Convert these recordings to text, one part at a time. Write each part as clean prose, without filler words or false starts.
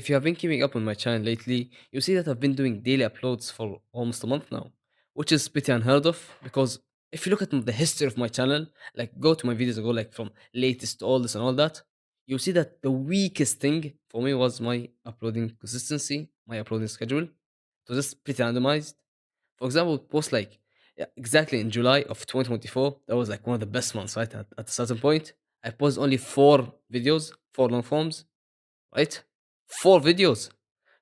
If you have been keeping up on my channel lately, you see that I've been doing daily uploads for almost a month now, which is pretty unheard of because if you look at the history of my channel, like go to my videos and go like from latest to oldest and all that, you'll see that the weakest thing for me was my uploading consistency, my uploading schedule. It was just pretty randomized. For example, post like yeah, exactly in July of 2024, that was like one of the best months, right? At a certain point, I posted only 4 videos, 4 long forms, right? 4 videos,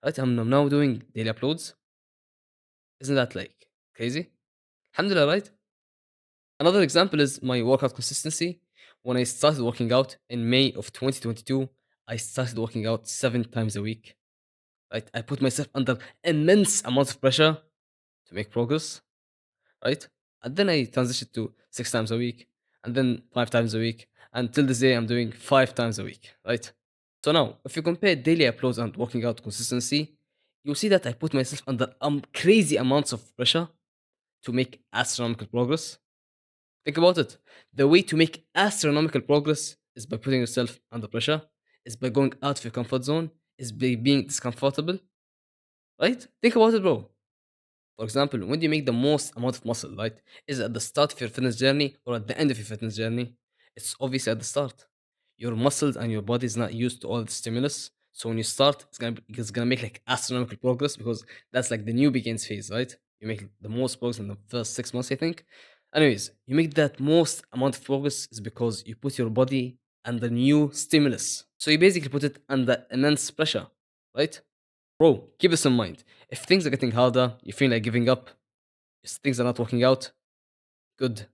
right? I'm now doing daily uploads. Isn't that like crazy? Alhamdulillah, right? Another example is my workout consistency. When I started working out in May of 2022, I started working out 7 times a week. Right? I put myself under immense amount of pressure to make progress, right? And then I transitioned to 6 times a week, and then 5 times a week. Until this day, I'm doing 5 times a week, right? So now, if you compare daily uploads and working out consistency, you'll see that I put myself under crazy amounts of pressure to make astronomical progress. Think about it. The way to make astronomical progress is by putting yourself under pressure, is by going out of your comfort zone, is by being discomfortable, right? Think about it, bro. For example, when do you make the most amount of muscle, right? Is it at the start of your fitness journey or at the end of your fitness journey? It's obviously at the start. Your muscles and your body is not used to all the stimulus. So when you start, it's gonna make like astronomical progress because that's like the new begins phase, right? You make the most progress in the first 6 months, I think. Anyways, you make that most amount of progress is because you put your body under new stimulus. So you basically put it under immense pressure, right? Bro, keep this in mind. If things are getting harder, you feel like giving up, if things are not working out, good.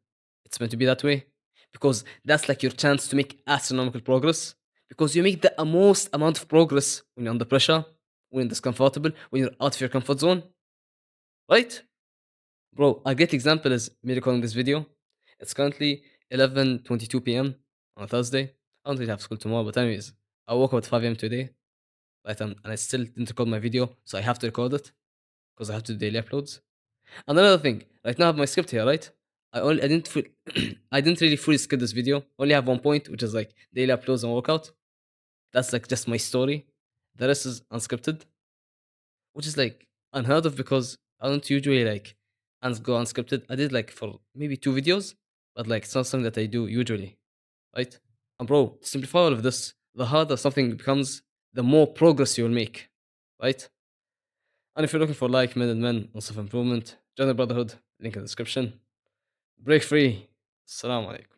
It's meant to be that way. Because that's like your chance to make astronomical progress. Because you make the most amount of progress when you're under pressure, when you're discomfortable, when you're out of your comfort zone, right? Bro, a great example is me recording this video. It's currently 11:22 p.m. on a Thursday. I don't really have school tomorrow, but anyways, I woke up at 5 a.m. today, right? And I still didn't record my video, so I have to record it because I have to do daily uploads. And another thing, right now I have my script here, right? I didn't I didn't really fully script this video. Only have one point, which is like daily uploads and workout. That's like just my story. The rest is unscripted, which is like unheard of because I don't usually like go unscripted. I did like for maybe 2 videos, but like it's not something that I do usually, right? And bro, to simplify all of this, the harder something becomes, the more progress you'll make, right? And if you're looking for like-minded men on self-improvement, join the Brotherhood, link in the description. Break free. Assalamu alaikum.